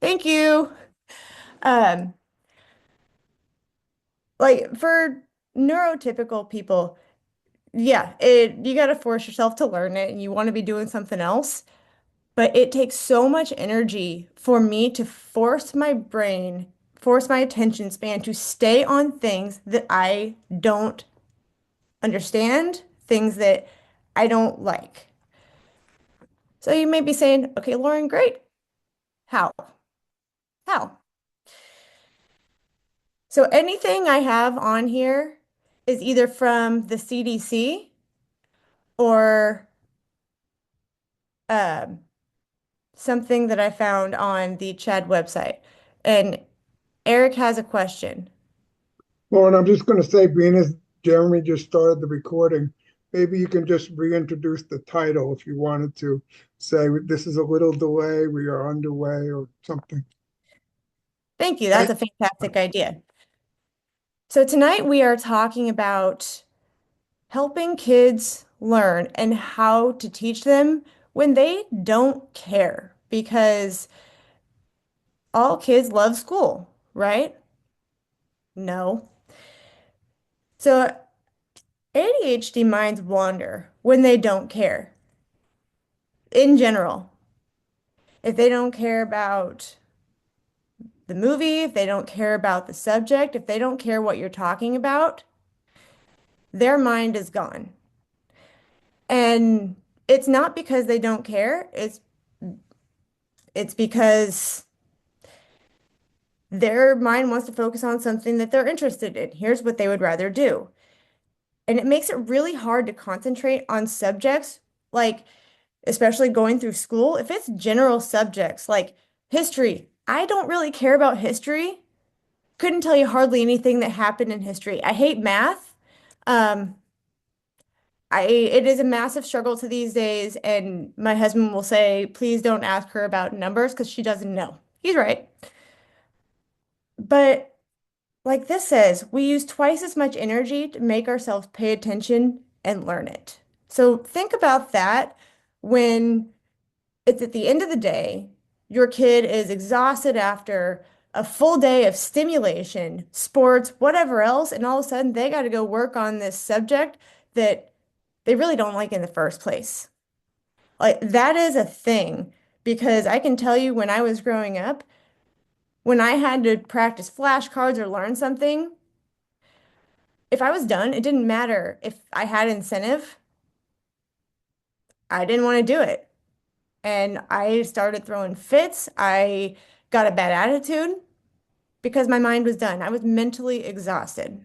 Thank you. Um, like for neurotypical people, yeah, you got to force yourself to learn it and you want to be doing something else, but it takes so much energy for me to force my brain, force my attention span to stay on things that I don't understand, things that I don't like. So you may be saying, okay, Lauren, great. How? How? So anything I have on here is either from the CDC or um, something that I found on the Chad website. And Eric has a question. Well, and I'm just going to say, being as Jeremy just started the recording, maybe you can just reintroduce the title if you wanted to say this is a little delay, we are underway, or something. Thank you. That's a fantastic idea. So tonight we are talking about helping kids learn and how to teach them when they don't care, because all kids love school, right? No. So ADHD minds wander when they don't care in general. If they don't care about the movie, if they don't care about the subject, if they don't care what you're talking about, their mind is gone. And it's not because they don't care, it's because their mind wants to focus on something that they're interested in. Here's what they would rather do. And it makes it really hard to concentrate on subjects like especially going through school. If it's general subjects like history, I don't really care about history. Couldn't tell you hardly anything that happened in history. I hate math. Um, it is a massive struggle to these days, and my husband will say, please don't ask her about numbers because she doesn't know. He's right. But like this says, we use twice as much energy to make ourselves pay attention and learn it. So think about that when it's at the end of the day, your kid is exhausted after a full day of stimulation, sports, whatever else, and all of a sudden they got to go work on this subject that they really don't like in the first place. Like that is a thing because I can tell you when I was growing up, when I had to practice flashcards or learn something, if I was done, it didn't matter if I had incentive, I didn't want to do it. And I started throwing fits. I got a bad attitude because my mind was done. I was mentally exhausted.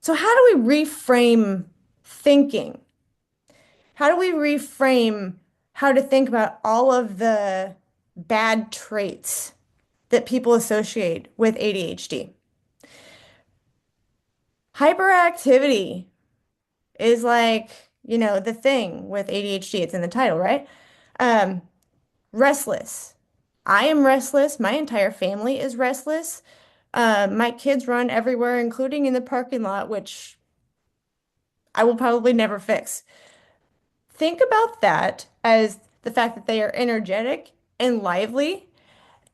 So, how do we reframe thinking? How do we reframe how to think about all of the bad traits that people associate with ADHD? Hyperactivity is like, the thing with ADHD. It's in the title, right? Um, Restless. I am restless. My entire family is restless. My kids run everywhere, including in the parking lot, which I will probably never fix. Think about that as the fact that they are energetic and lively,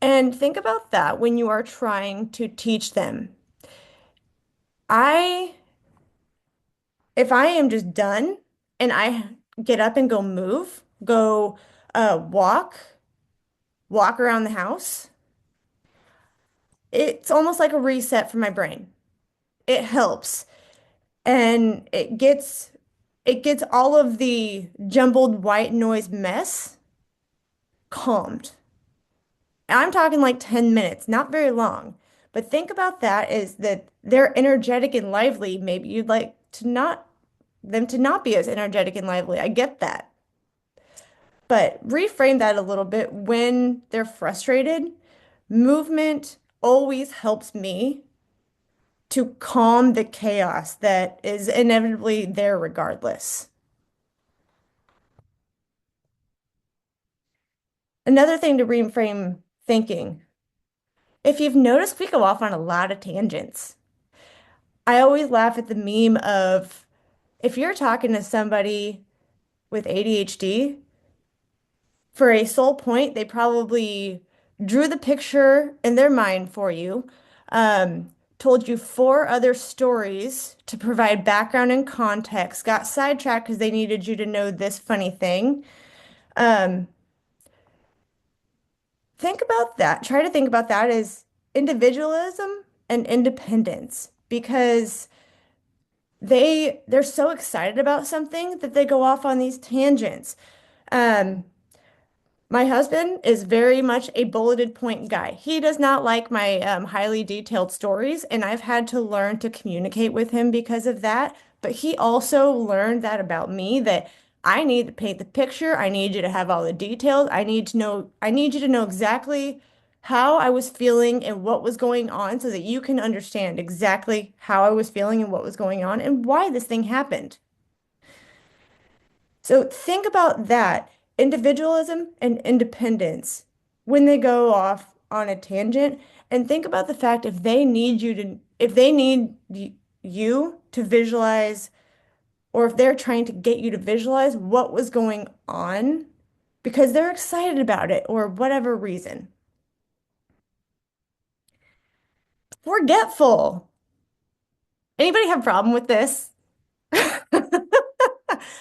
and think about that when you are trying to teach them. I, if I am just done and I get up and go move, go walk around the house, it's almost like a reset for my brain. It helps. And it gets all of the jumbled white noise mess calmed. And I'm talking like 10 minutes, not very long. But think about that is that they're energetic and lively. Maybe you'd like to not them to not be as energetic and lively. I get that. But reframe that a little bit when they're frustrated. Movement always helps me to calm the chaos that is inevitably there regardless. Another thing to reframe thinking. If you've noticed, we go off on a lot of tangents. I always laugh at the meme of if you're talking to somebody with ADHD, for a sole point, they probably drew the picture in their mind for you, told you four other stories to provide background and context, got sidetracked because they needed you to know this funny thing. Um, think about that. Try to think about that as individualism and independence because they're so excited about something that they go off on these tangents. Um, My husband is very much a bulleted point guy. He does not like my highly detailed stories, and I've had to learn to communicate with him because of that. But he also learned that about me that I need to paint the picture. I need you to have all the details. I need you to know exactly how I was feeling and what was going on so that you can understand exactly how I was feeling and what was going on and why this thing happened. So think about that, individualism and independence when they go off on a tangent, and think about the fact if they need you to visualize, or if they're trying to get you to visualize what was going on because they're excited about it or whatever reason. Forgetful. Anybody have a problem with this?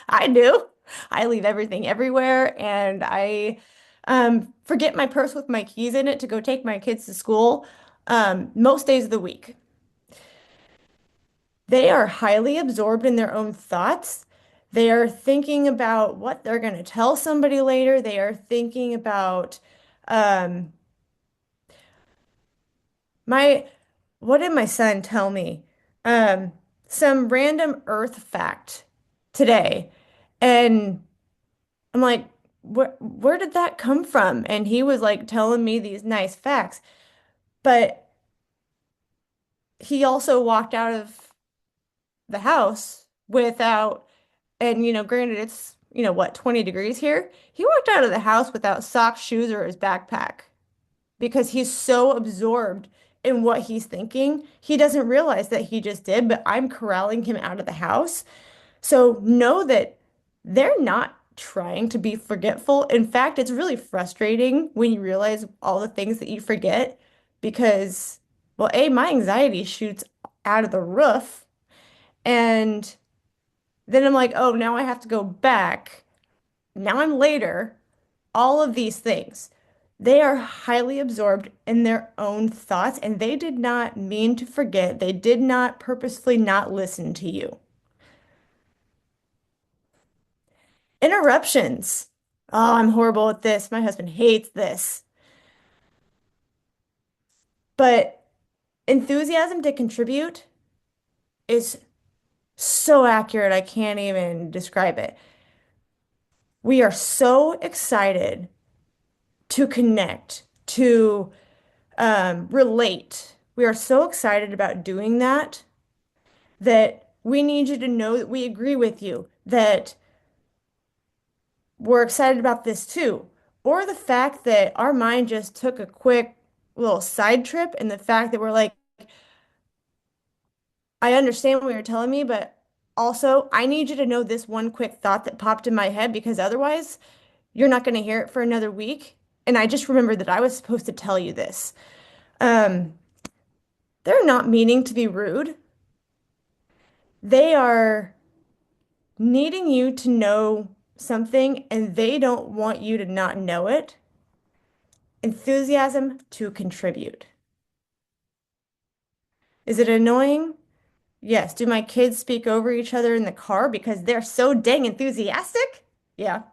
I do. I leave everything everywhere and I forget my purse with my keys in it to go take my kids to school most days of the week. They are highly absorbed in their own thoughts. They are thinking about what they're going to tell somebody later. They are thinking about um, my, what did my son tell me? Um, some random earth fact today. And I'm like, where did that come from? And he was like telling me these nice facts. But he also walked out of the house without, and granted it's, what, 20 degrees here? He walked out of the house without socks, shoes, or his backpack because he's so absorbed in what he's thinking. He doesn't realize that he just did, but I'm corralling him out of the house. So know that they're not trying to be forgetful. In fact, it's really frustrating when you realize all the things that you forget because, well, A, my anxiety shoots out of the roof. And then I'm like, oh, now I have to go back. Now I'm later. All of these things. They are highly absorbed in their own thoughts and they did not mean to forget. They did not purposefully not listen to you. Interruptions. Oh, I'm horrible at this. My husband hates this. But enthusiasm to contribute is so accurate, I can't even describe it. We are so excited to connect, to relate. We are so excited about doing that that we need you to know that we agree with you, that we're excited about this too. Or the fact that our mind just took a quick little side trip, and the fact that we're like, I understand what you're telling me, but also I need you to know this one quick thought that popped in my head because otherwise you're not going to hear it for another week. And I just remembered that I was supposed to tell you this. Um, they're not meaning to be rude. They are needing you to know something and they don't want you to not know it. Enthusiasm to contribute. Is it annoying? Yes. Do my kids speak over each other in the car because they're so dang enthusiastic? Yeah.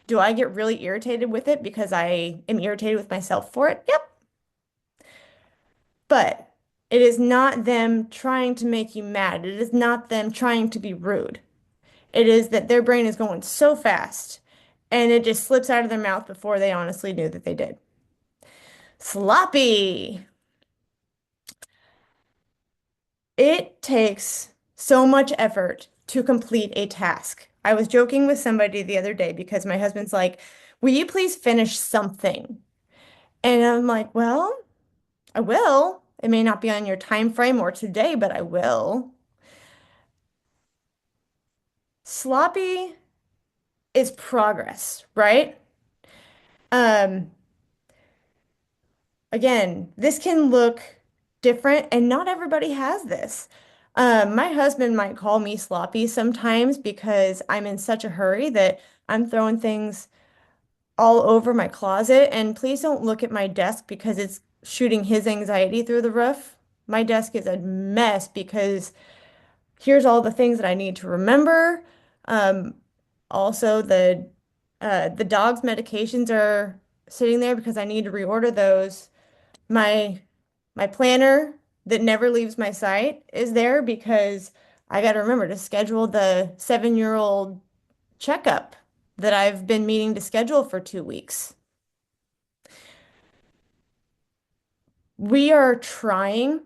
Do I get really irritated with it because I am irritated with myself for it? Yep. But it is not them trying to make you mad. It is not them trying to be rude. It is that their brain is going so fast and it just slips out of their mouth before they honestly knew that they did. Sloppy. It takes so much effort to complete a task. I was joking with somebody the other day because my husband's like, will you please finish something? And I'm like, well, I will. It may not be on your time frame or today, but I will. Sloppy is progress, right? Um, again, this can look different, and not everybody has this. My husband might call me sloppy sometimes because I'm in such a hurry that I'm throwing things all over my closet. And please don't look at my desk because it's shooting his anxiety through the roof. My desk is a mess because here's all the things that I need to remember. Um, Also, the dog's medications are sitting there because I need to reorder those. My my planner that never leaves my sight is there because I got to remember to schedule the 7-year-old checkup that I've been meaning to schedule for 2 weeks. We are trying,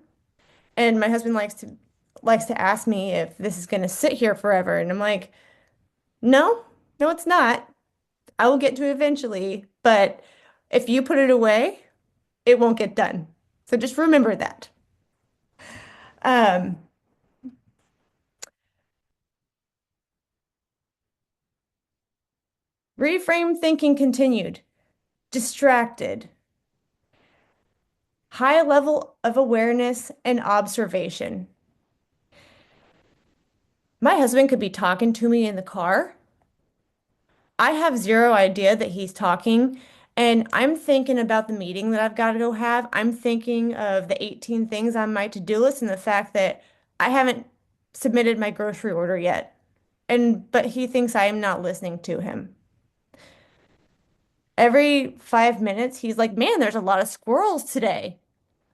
and my husband likes to ask me if this is going to sit here forever, and I'm like, no, no, it's not. I will get to it eventually, but if you put it away, it won't get done. So just remember that. Um, Reframe thinking continued. Distracted. High level of awareness and observation. My husband could be talking to me in the car. I have zero idea that he's talking, and I'm thinking about the meeting that I've got to go have. I'm thinking of the 18 things on my to-do list and the fact that I haven't submitted my grocery order yet. But he thinks I am not listening to him. Every 5 minutes, he's like, "Man, there's a lot of squirrels today."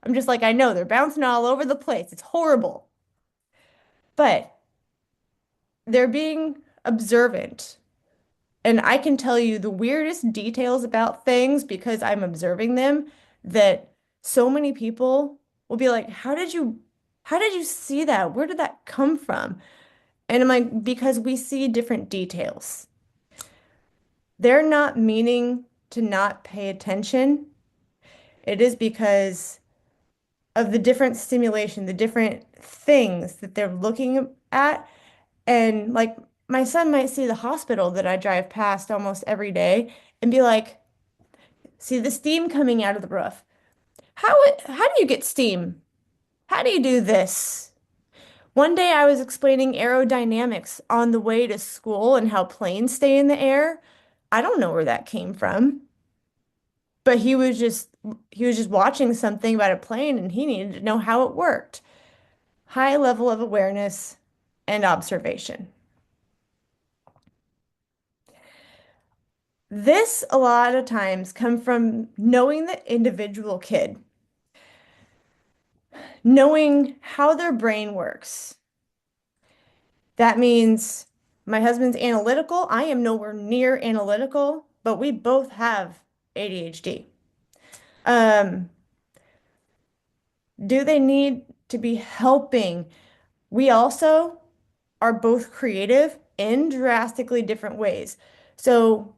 I'm just like, "I know, they're bouncing all over the place. It's horrible." But they're being observant. And I can tell you the weirdest details about things because I'm observing them that so many people will be like, how did you see that? Where did that come from?" And I'm like, because we see different details. They're not meaning to not pay attention. It is because of the different stimulation, the different things that they're looking at. And like my son might see the hospital that I drive past almost every day and be like, "See the steam coming out of the roof. How do you get steam? How do you do this?" One day I was explaining aerodynamics on the way to school and how planes stay in the air. I don't know where that came from, but he was just watching something about a plane and he needed to know how it worked. High level of awareness and observation. This a lot of times come from knowing the individual kid, knowing how their brain works. That means my husband's analytical. I am nowhere near analytical, but we both have ADHD. Um, do they need to be helping? We also are both creative in drastically different ways. So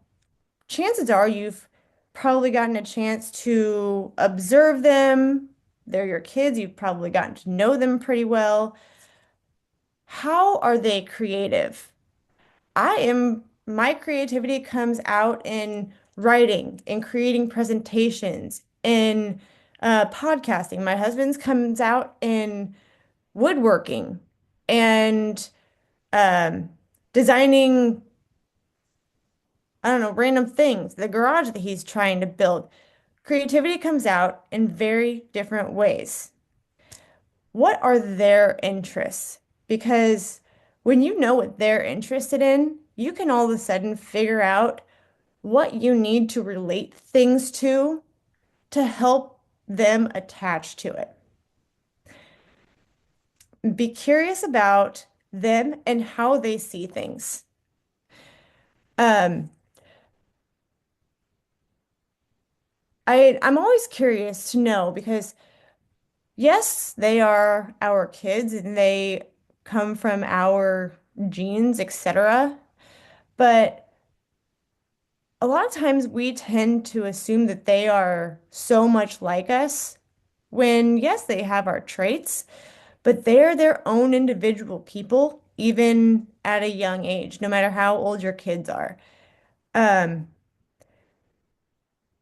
chances are you've probably gotten a chance to observe them. They're your kids. You've probably gotten to know them pretty well. How are they creative? My creativity comes out in writing, in creating presentations, in podcasting. My husband's comes out in woodworking and um, designing, I don't know, random things, the garage that he's trying to build. Creativity comes out in very different ways. What are their interests? Because when you know what they're interested in, you can all of a sudden figure out what you need to relate things to help them attach to it. Be curious about them and how they see things. Um, I'm always curious to know because yes, they are our kids and they come from our genes, etc. But a lot of times we tend to assume that they are so much like us when, yes, they have our traits, but they're their own individual people, even at a young age, no matter how old your kids are. Um,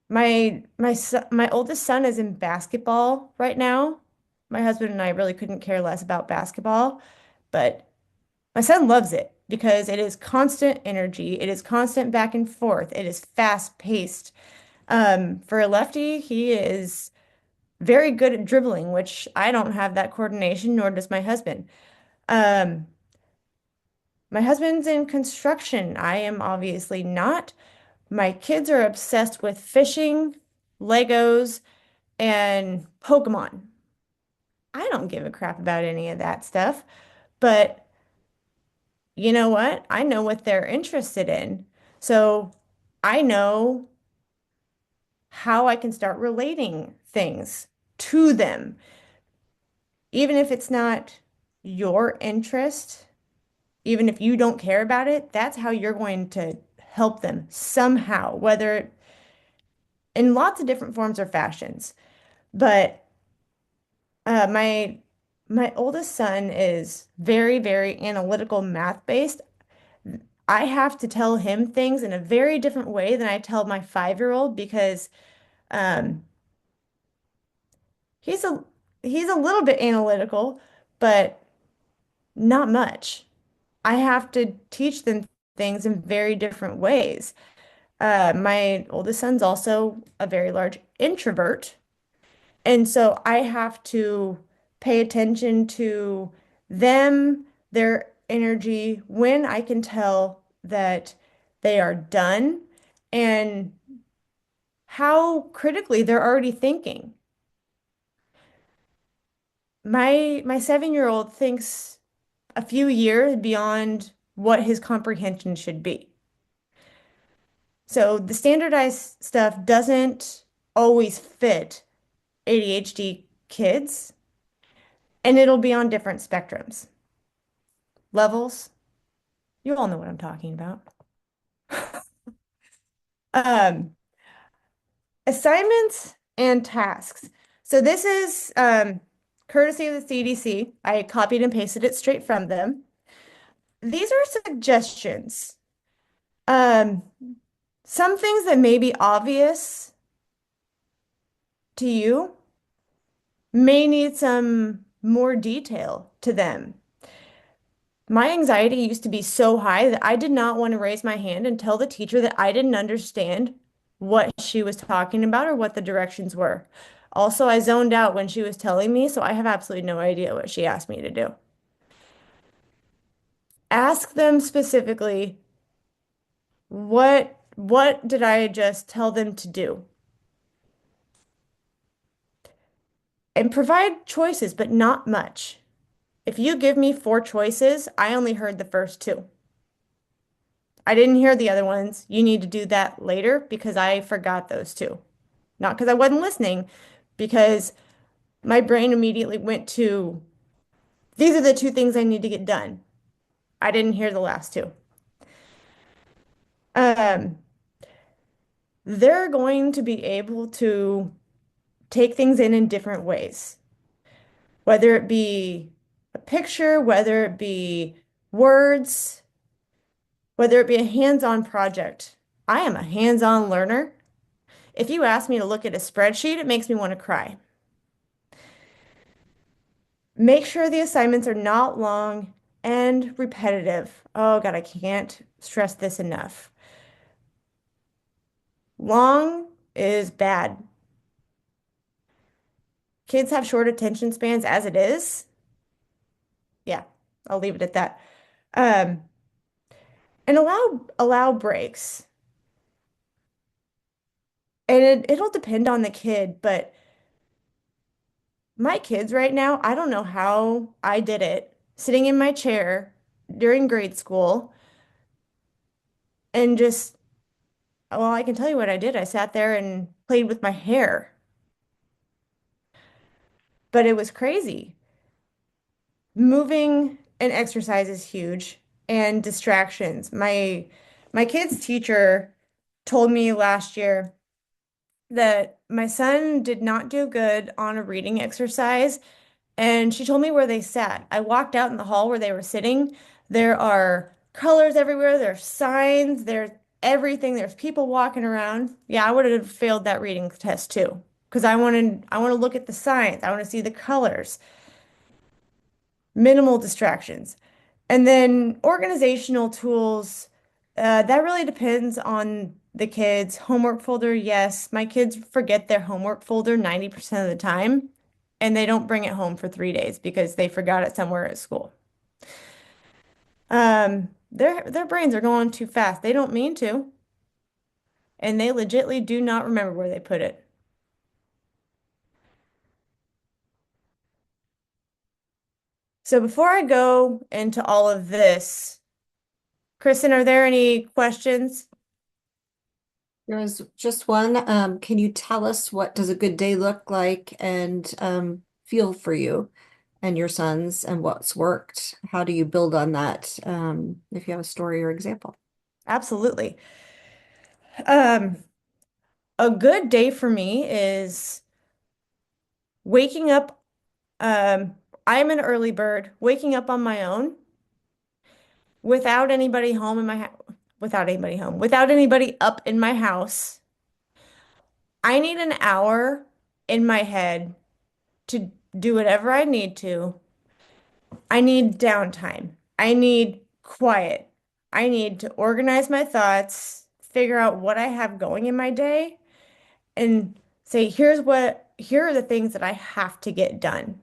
My oldest son is in basketball right now. My husband and I really couldn't care less about basketball, but my son loves it because it is constant energy. It is constant back and forth. It is fast paced. For a lefty, he is very good at dribbling, which I don't have that coordination, nor does my husband. Um, my husband's in construction. I am obviously not. My kids are obsessed with fishing, Legos, and Pokemon. I don't give a crap about any of that stuff, but you know what? I know what they're interested in. So I know how I can start relating things to them. Even if it's not your interest, even if you don't care about it, that's how you're going to help them somehow, whether in lots of different forms or fashions. But my oldest son is very, very analytical, math based. I have to tell him things in a very different way than I tell my 5-year-old because um, he's a he's a little bit analytical, but not much. I have to teach them things in very different ways. My oldest son's also a very large introvert, and so I have to pay attention to them, their energy, when I can tell that they are done, and how critically they're already thinking. My 7-year-old thinks a few years beyond what his comprehension should be. So the standardized stuff doesn't always fit ADHD kids, and it'll be on different spectrums. Levels, you all know what I'm talking about. Um, Assignments and tasks. So this is courtesy of the CDC. I copied and pasted it straight from them. These are suggestions. Um, some things that may be obvious to you may need some more detail to them. My anxiety used to be so high that I did not want to raise my hand and tell the teacher that I didn't understand what she was talking about or what the directions were. Also, I zoned out when she was telling me, so I have absolutely no idea what she asked me to do. Ask them specifically, what did I just tell them to do? And provide choices, but not much. If you give me 4 choices, I only heard the first two. I didn't hear the other ones. You need to do that later because I forgot those two. Not because I wasn't listening, because my brain immediately went to these are the 2 things I need to get done. I didn't hear the last two. Um, they're going to be able to take things in different ways, whether it be a picture, whether it be words, whether it be a hands-on project. I am a hands-on learner. If you ask me to look at a spreadsheet, it makes me want to cry. Make sure the assignments are not long and repetitive. Oh God, I can't stress this enough. Long is bad. Kids have short attention spans as it is. Yeah, I'll leave it at that. Um, and allow breaks. And it'll depend on the kid, but my kids right now, I don't know how I did it, sitting in my chair during grade school and just, well, I can tell you what I did. I sat there and played with my hair, but it was crazy. Moving and exercise is huge, and distractions. My kid's teacher told me last year that my son did not do good on a reading exercise, and she told me where they sat. I walked out in the hall where they were sitting. There are colors everywhere, there's signs, everything. There's people walking around. Yeah, I would have failed that reading test too. Because I want to look at the science. I want to see the colors, minimal distractions. And then organizational tools, that really depends on the kids. Homework folder, yes. My kids forget their homework folder 90% of the time, and they don't bring it home for 3 days because they forgot it somewhere at school. Their brains are going too fast. They don't mean to, and they legitly do not remember where they put it. So before I go into all of this, Kristen, are there any questions? There was just one. Can you tell us what does a good day look like and feel for you and your sons and what's worked? How do you build on that? If you have a story or example. Absolutely. Um, a good day for me is waking up. Um, I'm an early bird, waking up on my own without anybody home in my house, without anybody up in my house. I need an hour in my head to do whatever I need to. I need downtime. I need quiet. I need to organize my thoughts, figure out what I have going in my day, and say, here are the things that I have to get done.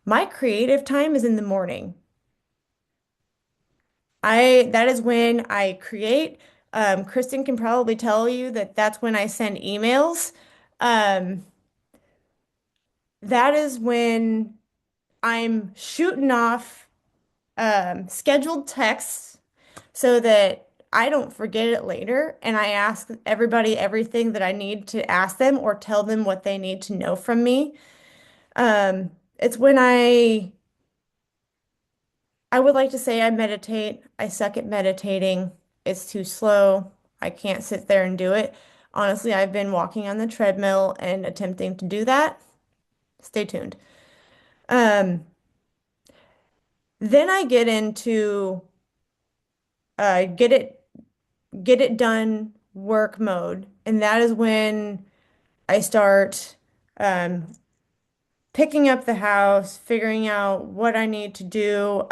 My creative time is in the morning. That is when I create. Kristen can probably tell you that that's when I send emails. Um, that is when I'm shooting off scheduled texts so that I don't forget it later. And I ask everybody everything that I need to ask them or tell them what they need to know from me. It's when I would like to say I meditate. I suck at meditating. It's too slow. I can't sit there and do it. Honestly, I've been walking on the treadmill and attempting to do that. Stay tuned. Um, then I get into uh, get it get it done work mode, and that is when I start um, picking up the house, figuring out what I need to do.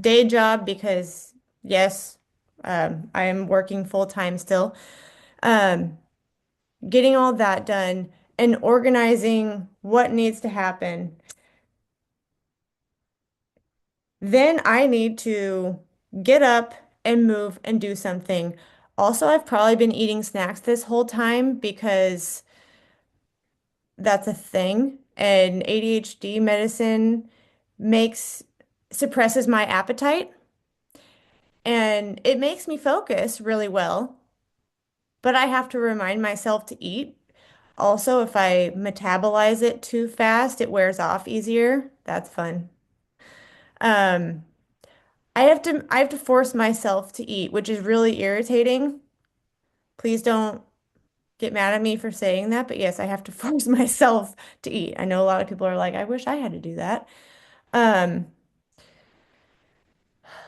Day job because yes, I am working full time still. Um, Getting all that done and organizing what needs to happen. Then I need to get up and move and do something. Also, I've probably been eating snacks this whole time because that's a thing. And ADHD medicine makes suppresses my appetite and it makes me focus really well. But I have to remind myself to eat. Also, if I metabolize it too fast, it wears off easier. That's fun. Um, I have to force myself to eat, which is really irritating. Please don't get mad at me for saying that, but yes, I have to force myself to eat. I know a lot of people are like, I wish I had to do that. Um,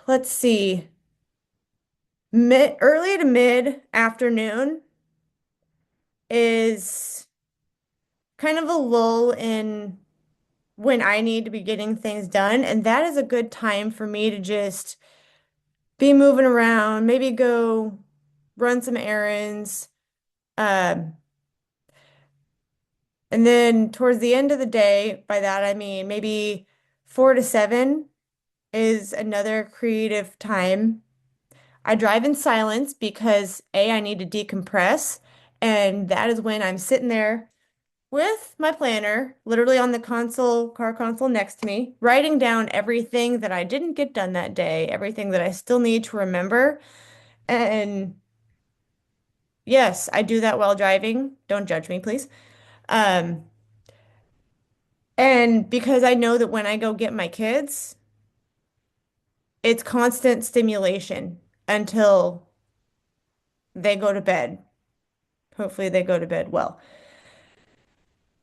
let's see. Early to mid afternoon is kind of a lull in when I need to be getting things done. And that is a good time for me to just be moving around, maybe go run some errands. Um, and then towards the end of the day, by that I mean maybe 4 to 7 is another creative time. I drive in silence because A, I need to decompress. And that is when I'm sitting there with my planner, literally on the car console next to me, writing down everything that I didn't get done that day, everything that I still need to remember. And yes, I do that while driving. Don't judge me, please. Um, and because I know that when I go get my kids, it's constant stimulation until they go to bed. Hopefully, they go to bed well.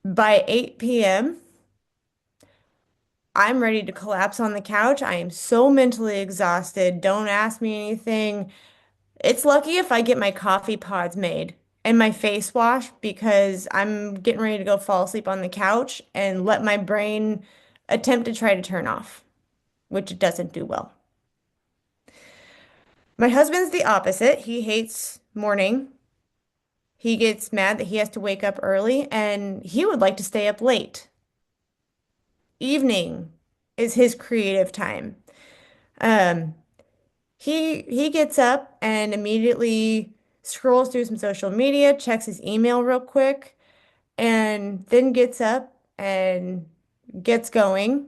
By 8 p.m., I'm ready to collapse on the couch. I am so mentally exhausted. Don't ask me anything. It's lucky if I get my coffee pods made and my face wash because I'm getting ready to go fall asleep on the couch and let my brain attempt to try to turn off, which it doesn't do well. My husband's the opposite. He hates morning. He gets mad that he has to wake up early and he would like to stay up late. Evening is his creative time. Um, he gets up and immediately scrolls through some social media, checks his email real quick, and then gets up and gets going.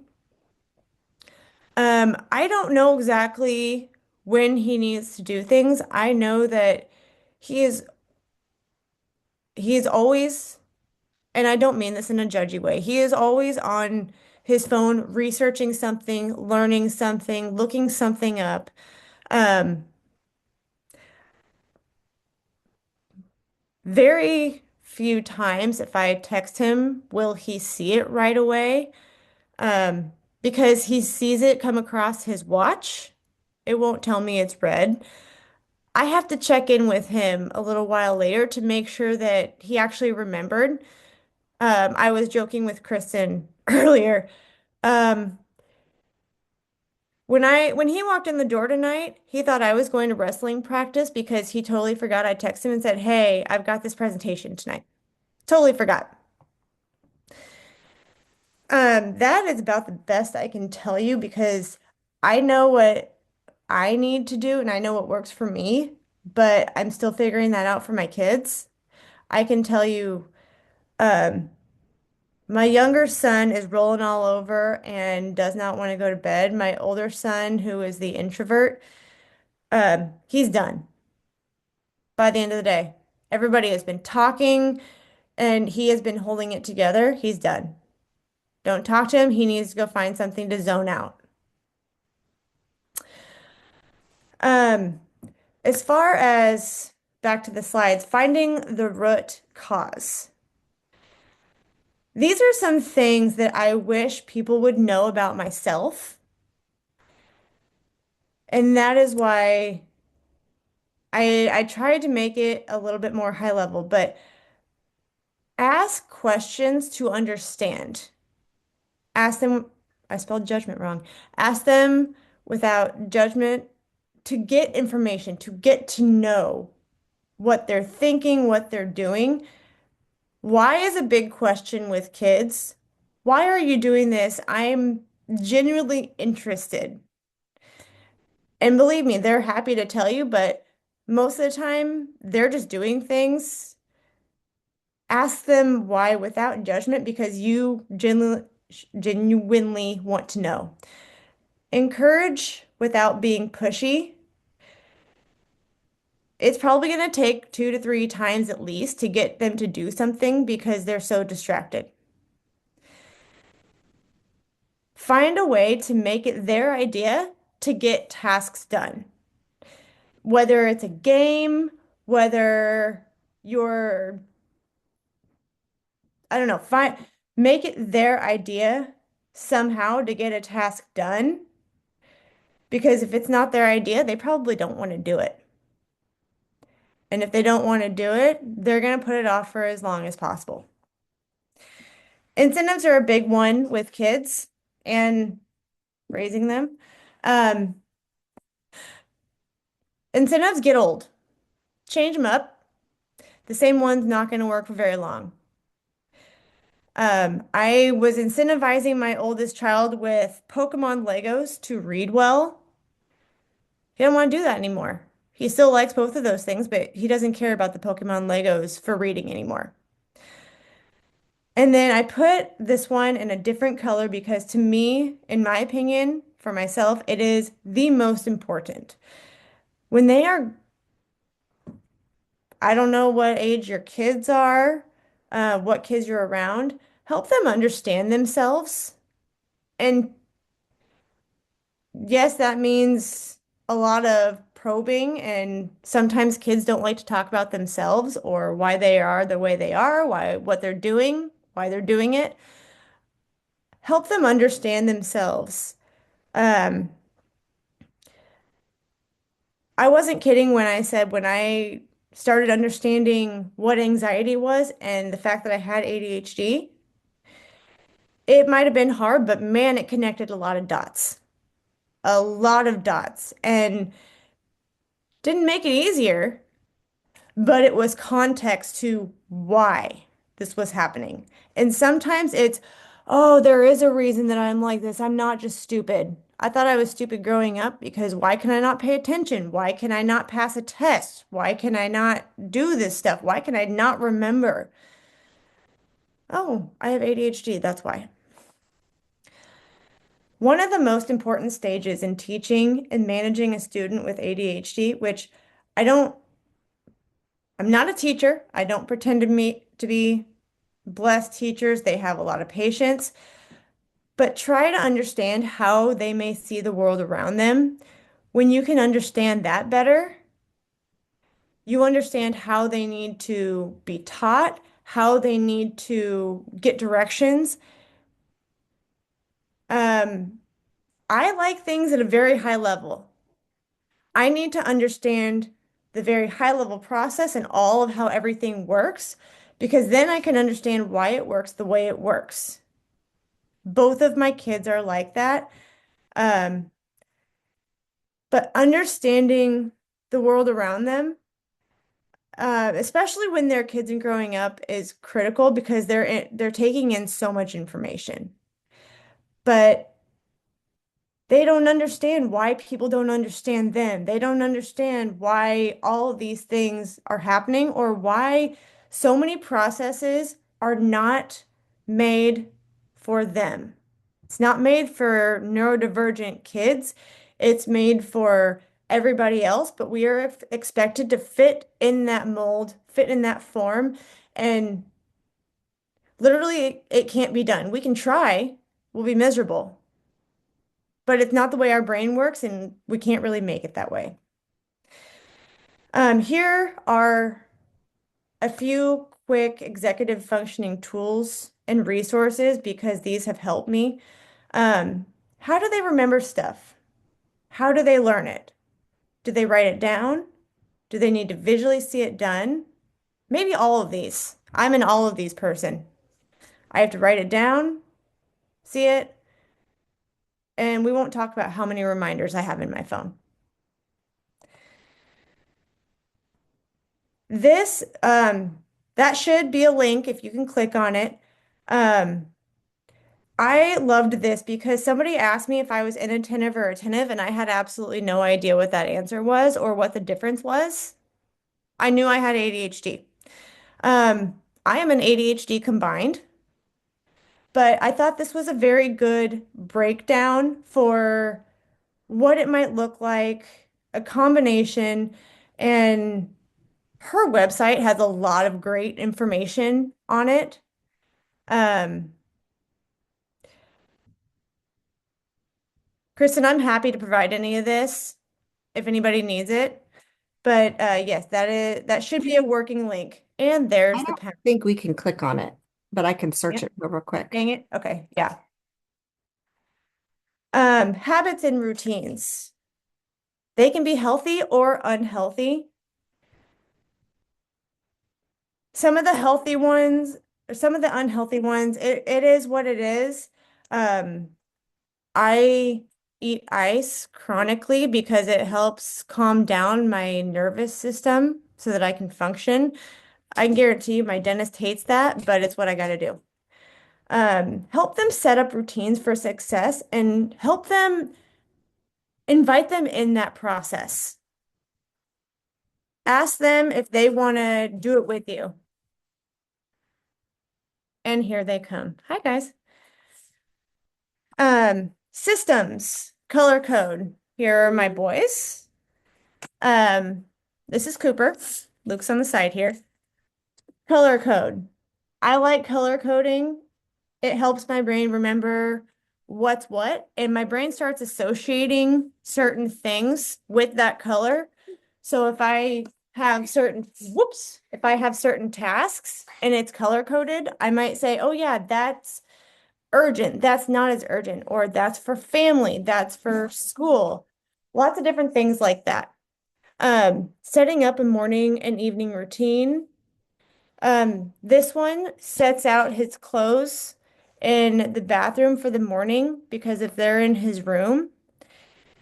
I don't know exactly when he needs to do things. I know that he is he is always, and I don't mean this in a judgy way, he is always on his phone researching something, learning something, looking something up. Um, Very few times if I text him will he see it right away. Um, because he sees it come across his watch. It won't tell me it's red. I have to check in with him a little while later to make sure that he actually remembered. I was joking with Kristen earlier. Um, when he walked in the door tonight, he thought I was going to wrestling practice because he totally forgot I texted him and said, "Hey, I've got this presentation tonight." Totally forgot. That is about the best I can tell you because I know what I need to do and I know what works for me, but I'm still figuring that out for my kids. I can tell you, um, my younger son is rolling all over and does not want to go to bed. My older son, who is the introvert, he's done by the end of the day. Everybody has been talking and he has been holding it together. He's done. Don't talk to him. He needs to go find something to zone out. Um, as far as back to the slides, finding the root cause. These are some things that I wish people would know about myself. And that is why I tried to make it a little bit more high level, but ask questions to understand. Ask them, I spelled judgment wrong. Ask them without judgment to get information, to get to know what they're thinking, what they're doing. Why is a big question with kids? Why are you doing this? I'm genuinely interested. And believe me, they're happy to tell you, but most of the time they're just doing things. Ask them why without judgment because you genuinely want to know. Encourage without being pushy. It's probably going to take 2 to 3 times at least to get them to do something because they're so distracted. Find a way to make it their idea to get tasks done. Whether it's a game, whether you're, I don't know, make it their idea somehow to get a task done. Because if it's not their idea, they probably don't want to do it. And if they don't want to do it, they're going to put it off for as long as possible. Incentives are a big one with kids and raising them. Um, Incentives get old. Change them up. The same one's not going to work for very long. I was incentivizing my oldest child with Pokemon Legos to read well. He don't want to do that anymore. He still likes both of those things, but he doesn't care about the Pokemon Legos for reading anymore. And then I put this one in a different color because to me, in my opinion, for myself, it is the most important. When they are, I don't know what age your kids are, what kids you're around, help them understand themselves. And yes, that means a lot of probing, and sometimes kids don't like to talk about themselves or why they are the way they are, why what they're doing, why they're doing it. Help them understand themselves. Um, I wasn't kidding when I said when I started understanding what anxiety was and the fact that I had ADHD, it might have been hard, but man, it connected a lot of dots. A lot of dots. And didn't make it easier, but it was context to why this was happening. And sometimes it's, oh, there is a reason that I'm like this. I'm not just stupid. I thought I was stupid growing up because why can I not pay attention? Why can I not pass a test? Why can I not do this stuff? Why can I not remember? Oh, I have ADHD. That's why. One of the most important stages in teaching and managing a student with ADHD, which I don't, I'm not a teacher. I don't pretend to be blessed teachers. They have a lot of patience, but try to understand how they may see the world around them. When you can understand that better, you understand how they need to be taught, how they need to get directions. Um, I like things at a very high level. I need to understand the very high level process and all of how everything works because then I can understand why it works the way it works. Both of my kids are like that. Um, but understanding the world around them, especially when they're kids and growing up, is critical because they're taking in so much information. But they don't understand why people don't understand them. They don't understand why all of these things are happening or why so many processes are not made for them. It's not made for neurodivergent kids. It's made for everybody else, but we are expected to fit in that mold, fit in that form, and literally it can't be done. We can try, we'll be miserable but it's not the way our brain works, and we can't really make it that way. Here are a few quick executive functioning tools and resources because these have helped me. Um, how do they remember stuff? How do they learn it? Do they write it down? Do they need to visually see it done? Maybe all of these. I'm an all of these person. I have to write it down, see it, and we won't talk about how many reminders I have in my phone. This, that should be a link if you can click on it. Um, I loved this because somebody asked me if I was inattentive or attentive, and I had absolutely no idea what that answer was or what the difference was. I knew I had ADHD. I am an ADHD combined, but I thought this was a very good breakdown for what it might look like, a combination, and her website has a lot of great information on it. Um, Kristen, I'm happy to provide any of this if anybody needs it. But yes, that should be a working link. And I there's the don't pen. think we can click on it, but I can search Yep. it real quick. Dang it. Okay, yeah. Habits and routines. They can be healthy or unhealthy. Some of the healthy ones, or some of the unhealthy ones, it is what it is. Um, I eat ice chronically because it helps calm down my nervous system so that I can function. I can guarantee you my dentist hates that, but it's what I got to do. Help them set up routines for success and help them invite them in that process. Ask them if they want to do it with you. And here they come. Hi, guys. Systems, color code. Here are my boys. Um, this is Cooper. Luke's on the side here. Color code. I like color coding. It helps my brain remember what's what, and my brain starts associating certain things with that color. So if I have if I have certain tasks and it's color coded, I might say, oh yeah, that's urgent. That's not as urgent, or that's for family, that's for school. Lots of different things like that. Setting up a morning and evening routine. This one sets out his clothes in the bathroom for the morning because if they're in his room,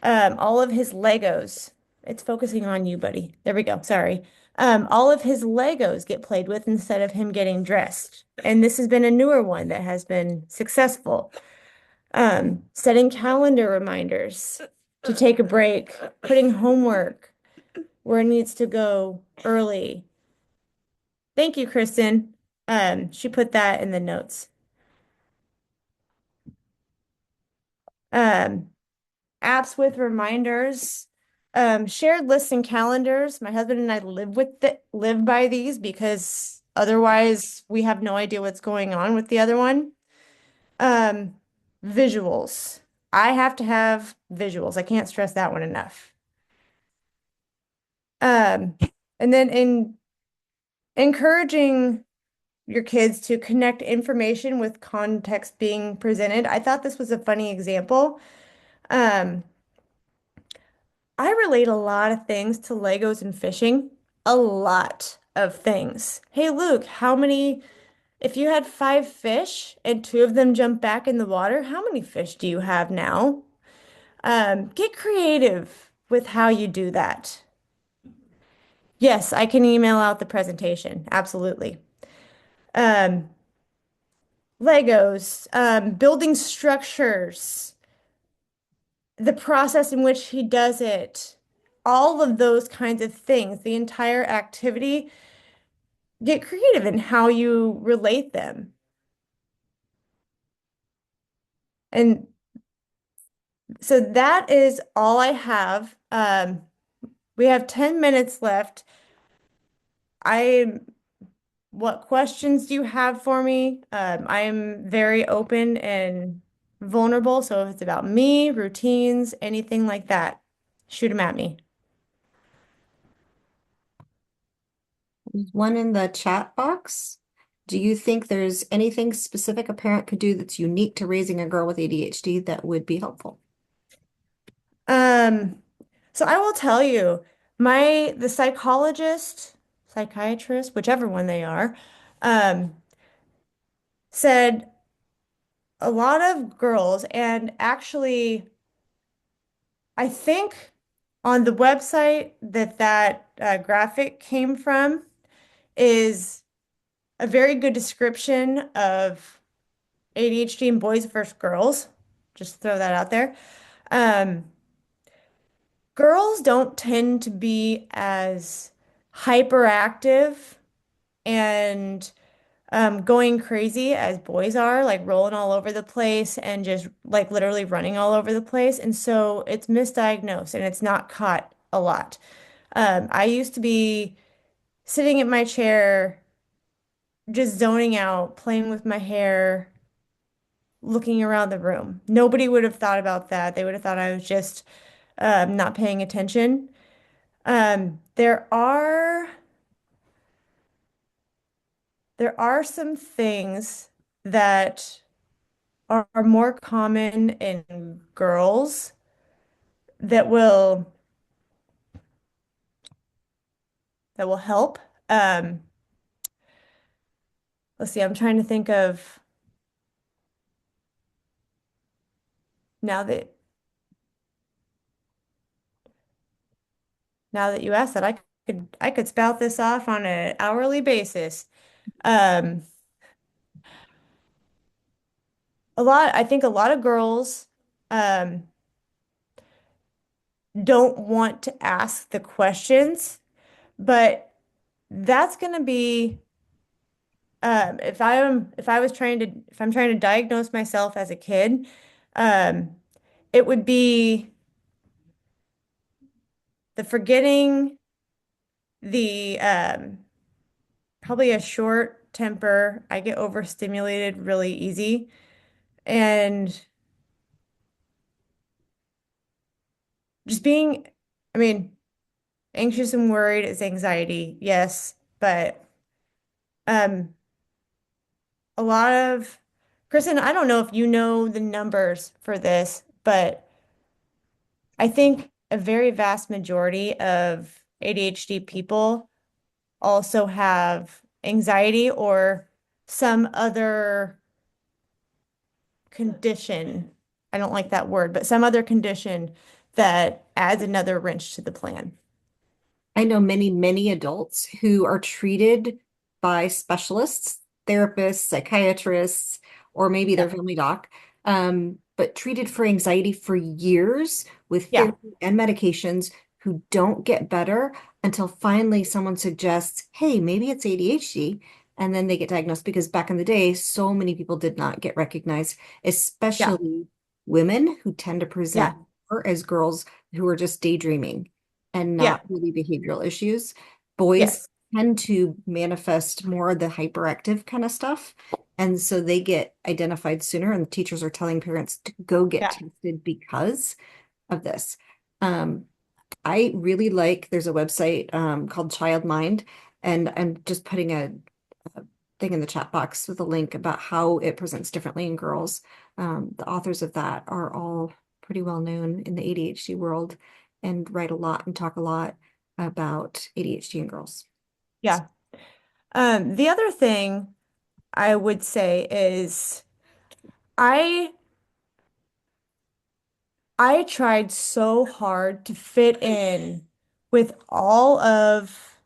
all of his Legos, it's focusing on you, buddy. There we go. Sorry. All of his Legos get played with instead of him getting dressed. And this has been a newer one that has been successful. Setting calendar reminders to take a break, putting homework where it needs to go early. Thank you, Kristen. She put that in the notes. Um, Apps with reminders, shared lists and calendars. My husband and I live by these because otherwise we have no idea what's going on with the other one. Um, Visuals. I have to have visuals. I can't stress that one enough. Um, and then in encouraging your kids to connect information with context being presented. I thought this was a funny example. Um, I relate a lot of things to Legos and fishing. A lot of things. Hey, Luke, if you had 5 fish and 2 of them jump back in the water, how many fish do you have now? Get creative with how you do that. Yes, I can email out the presentation. Absolutely. Um, Legos, building structures, the process in which he does it, all of those kinds of things, the entire activity, get creative in how you relate them. And so that is all I have. We have 10 minutes left. I, what questions do you have for me? I am very open and vulnerable. So if it's about me, routines, anything like that, shoot them at me. There's one in the chat box. Do you think there's anything specific a parent could do that's unique to raising a girl with ADHD that would be helpful? Um, so I will tell you, the psychiatrist, whichever one they are, um, said a lot of girls, and actually, I think on the website that graphic came from is a very good description of ADHD in boys versus girls. Just throw that out there. Um, Girls don't tend to be as hyperactive and going crazy as boys are, like rolling all over the place and just like literally running all over the place. And so it's misdiagnosed and it's not caught a lot. I used to be sitting in my chair, just zoning out, playing with my hair, looking around the room. Nobody would have thought about that. They would have thought I was just not paying attention. There are some things that are more common in girls that will help. Um, let's see, I'm trying to think of now that you asked that, I could spout this off on an hourly basis. Um, I think a lot of girls um, don't want to ask the questions, but that's going to be if I'm trying to diagnose myself as a kid, um, it would be the forgetting, the probably a short temper. I get overstimulated really easy, and just being, I mean, anxious and worried is anxiety, yes, but um, a lot of, Kristen, I don't know if you know the numbers for this, but I think a very vast majority of ADHD people also have anxiety or some other condition. I don't like that word, but some other condition that adds another wrench to the plan. I know many, many adults who are treated by specialists, therapists, psychiatrists, or maybe Yeah. their family doc, but treated for anxiety for years with Yeah. therapy and medications who don't get better until finally someone suggests, hey, maybe it's ADHD. And then they get diagnosed because back in the day, so many people did not get recognized, Yeah. especially women who tend to present Yeah. more as girls who are just daydreaming and Yeah. not really behavioral issues. Boys Yes. tend to manifest more of the hyperactive kind of stuff. And so they get identified sooner, and teachers are telling parents to go get Yeah. tested because of this. Um, I really like, there's a website called Child Mind, and I'm just putting a thing in the chat box with a link about how it presents differently in girls. The authors of that are all pretty well known in the ADHD world and write a lot and talk a lot about ADHD in girls. Yeah. The other thing I would say is I I tried so hard to fit in with all of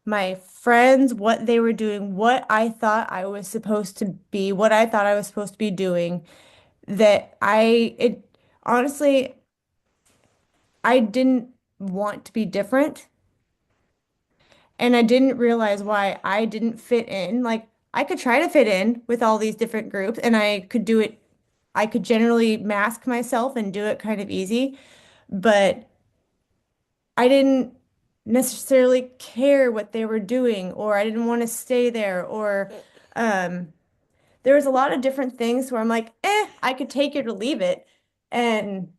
my friends, what they were doing, what I thought I was supposed to be, what I thought I was supposed to be doing, that it honestly, I didn't want to be different. And I didn't realize why I didn't fit in. Like, I could try to fit in with all these different groups, and I could do it. I could generally mask myself and do it kind of easy, but I didn't necessarily care what they were doing, or I didn't want to stay there, or um, there was a lot of different things where I'm like, I could take it or leave it. And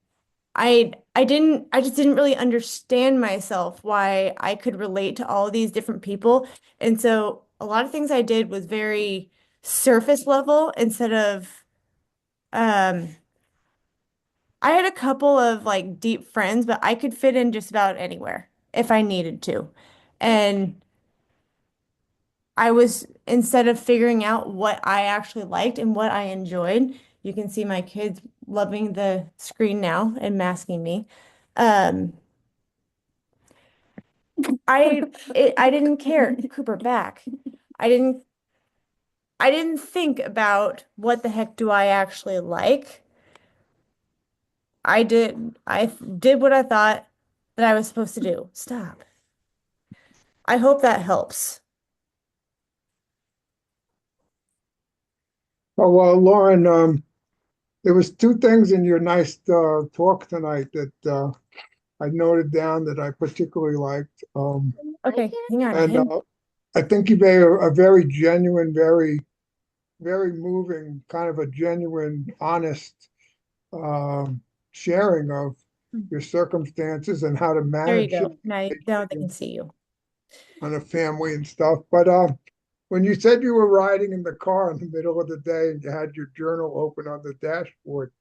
I just didn't really understand myself why I could relate to all these different people. And so a lot of things I did was very surface level instead of um I had a couple of like deep friends, but I could fit in just about anywhere if I needed to. And I was, instead of figuring out what I actually liked and what I enjoyed, you can see my kids loving the screen now and masking me. Um, I didn't care. Cooper back. I didn't I didn't think about what the heck do I actually like. I did what I thought that I was supposed to do. Stop. I hope that helps. Oh, well, Lauren, there was two things in your nice talk tonight that I noted down that I particularly liked. Okay, hang on. And I think you made a very genuine, very moving, kind of a genuine, honest sharing of your circumstances and how to There you manage go. Now they can situations see you. on a family and stuff. But when you said you were riding in the car in the middle of the day and you had your journal open on the dashboard,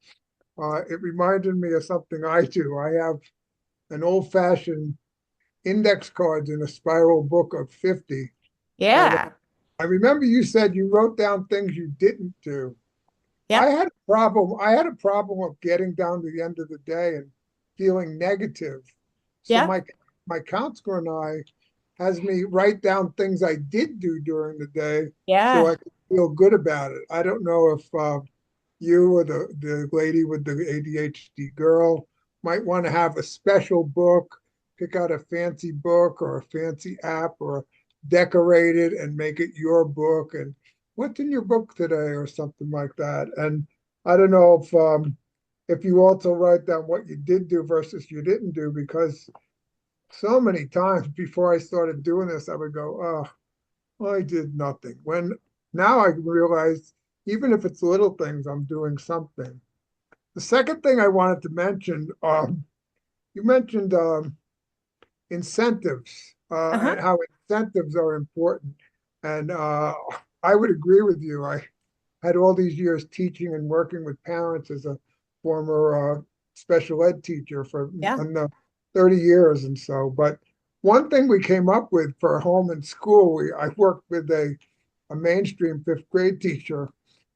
it reminded me of something I do. I have an old-fashioned index cards in a spiral book of 50. And Yeah. I remember you said you wrote down things you didn't do. I Yep. had a problem. I had a problem of getting down to the end of the day and feeling negative. So Yep. my counselor and I has me write down things I did do during the day so Yeah. I could feel good about it. I don't know if you or the lady with the ADHD girl might want to have a special book, pick out a fancy book or a fancy app or decorate it and make it your book. And what's in your book today or something like that. And I don't know if you also write down what you did do versus you didn't do, because so many times before I started doing this, I would go, oh, well, I did nothing. When now I realize, even if it's little things, I'm doing something. The second thing I wanted to mention, you mentioned incentives Uh-huh. and how incentives are important. And I would agree with you. I had all these years teaching and working with parents as a former special ed teacher for Yeah. 30 years and so. But one thing we came up with for home and school, I worked with a mainstream fifth grade teacher,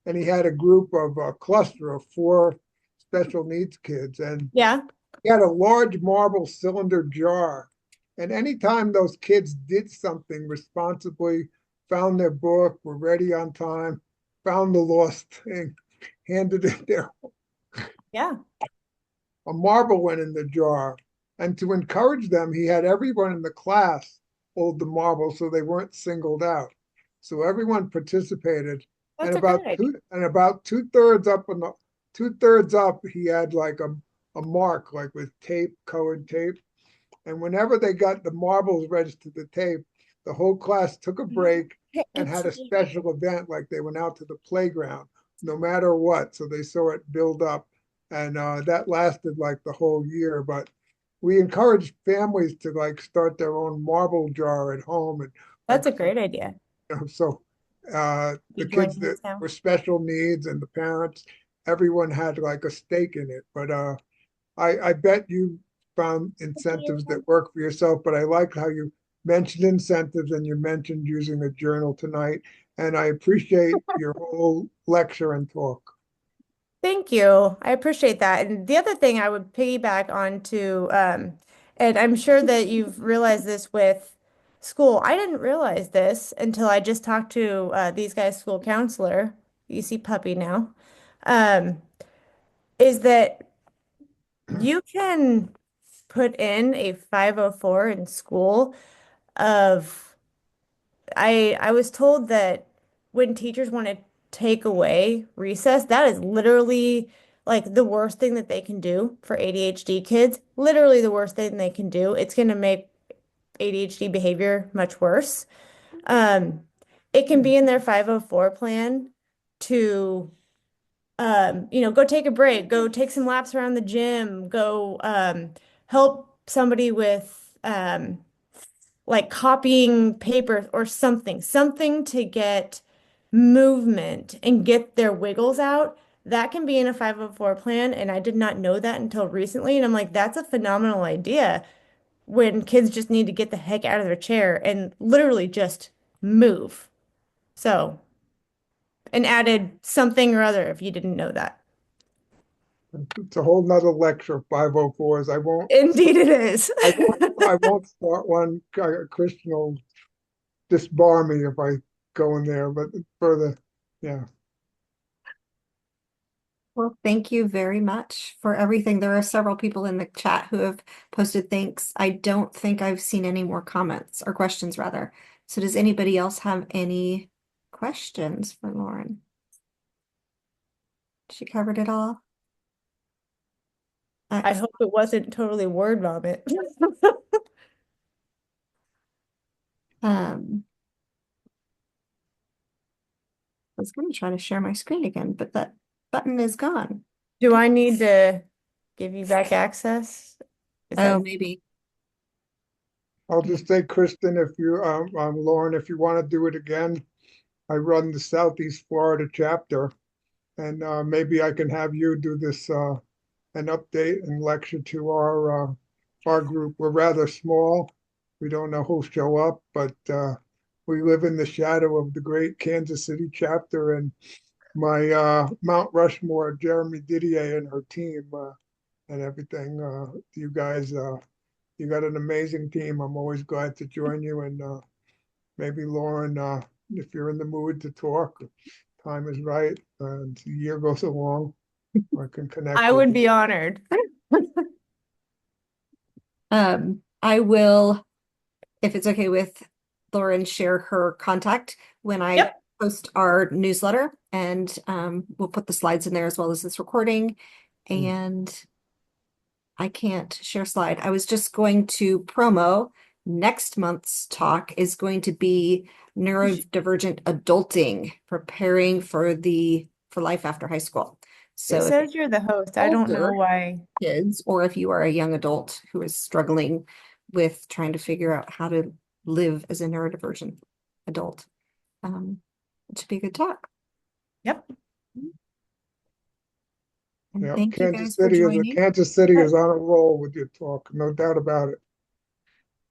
and he had a group of a cluster of 4 special needs kids, and Yeah. he had a large marble cylinder jar. And anytime those kids did something responsibly, found their book, were ready on time, found the lost thing, handed it there, Yeah. a marble went in the jar. And to encourage them, he had everyone in the class hold the marble so they weren't singled out. So everyone participated. And That's a great idea. about 2/3 up on the 2/3 up, he had like a mark, like with tape, colored tape. And whenever they got the marbles ready to the tape, the whole class took a break and had a special event, like they went out to the playground, no matter what. So they saw it build up, and that lasted like the whole year. But we encouraged families to like start their own marble jar at home, and That's like a great idea. so You the join kids that hands now. were special needs and the parents, everyone had like a stake in it. But I bet you found incentives that work for yourself, but I like how you mentioned incentives and you mentioned using a journal tonight. And I appreciate your whole lecture and talk. Thank you. I appreciate that. And the other thing I would piggyback on to, and I'm sure that you've realized this with school. I didn't realize this until I just talked to these guys' school counselor. You see puppy now. Um, is that you can put in a 504 in school of I was told that when teachers want to take away recess, that is literally like the worst thing that they can do for ADHD kids. Literally the worst thing they can do. It's going to make ADHD behavior much worse. Um, it can be in their 504 plan to go take a break, go take some laps around the gym, go help somebody with like copying papers or something to get movement and get their wiggles out. That can be in a 504 plan, and I did not know that until recently. And I'm like, that's a phenomenal idea when kids just need to get the heck out of their chair and literally just move. So, an added something or other if you didn't know that. It's a whole nother lecture, 504s. Indeed, it is. I won't start one. Christian will disbar me if I go in there, but further, yeah. Well, thank you very much for everything. There are several people in the chat who have posted thanks. I don't think I've seen any more comments or questions rather. So does anybody else have any questions for Lauren? She covered it all. I hope it wasn't totally word vomit. Um, I was going to try to share my screen again, but that button is gone. Do I need to give you back access? Is Oh, that maybe. I'll just say, Kristen, if you, Lauren, if you want to do it again, I run the Southeast Florida chapter, and maybe I can have you do this an update and lecture to our group. We're rather small. We don't know who'll show up, but we live in the shadow of the great Kansas City chapter, and my Mount Rushmore, Jeremy Didier and her team and everything. You guys, you got an amazing team. I'm always glad to join you, and maybe Lauren, if you're in the mood to talk, time is right, and the year goes along, I can connect I with would you. be honored. I will, if it's okay with Lauren, share her contact when I Yep. post our newsletter, and we'll put the slides in there as well as this recording. And I can't share slide. I was just going to promo next month's talk is going to be neurodivergent adulting, preparing for life after high school. It So if says you're the host. I don't know older why. kids, or if you are a young adult who is struggling with trying to figure out how to live as a neurodivergent adult, it should be a good talk. Yep. And Yeah, thank you Kansas guys for City is joining. Kansas City is on a roll with your talk, no doubt about it.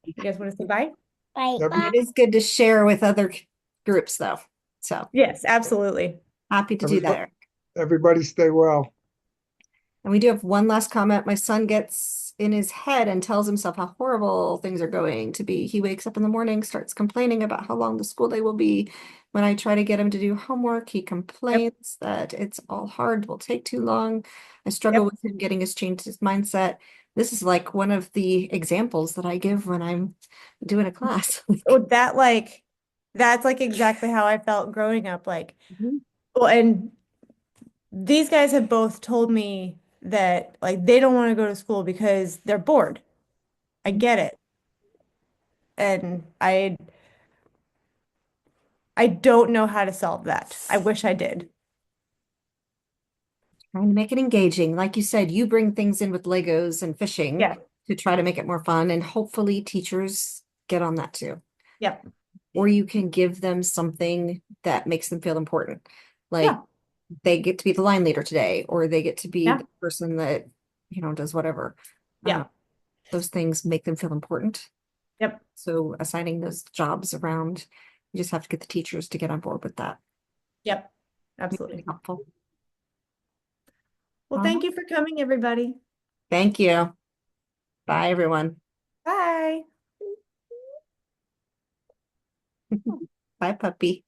You guys want to say bye? Every, It is good to share with other groups though. So Yes, absolutely. happy to do everybody, that. everybody stay well. And we do have one last comment. My son gets in his head and tells himself how horrible things are going to be. He wakes up in the morning, starts complaining about how long the school day will be. When I try to get him to do homework, he Yep. complains that it's all hard, will take too long. I struggle Yep. with him getting his changed his mindset. This is like one of the examples that I give when I'm doing a class. Oh, that's like exactly how I felt growing up. Like, Mhm. well, and these guys have both told me that like they don't want to go to school because they're bored. I get it. And I don't know how to solve that. I wish I did. Trying to make it engaging. Like you said, you bring things in with Legos and fishing Yeah. to try to make it more fun, and hopefully teachers get on that too. Yep. Or you can give them something that makes them feel important. Like Yeah. they get to be the line leader today, or they get to be Yeah. the person that, does whatever. Uh, Yeah. those things make them feel important. Yep. So assigning those jobs around, you just have to get the teachers to get on board with that. Yep. Be really Absolutely. helpful. Well, Uh, thank you for coming, everybody. Thank you. Bye, everyone. Bye. Bye, puppy.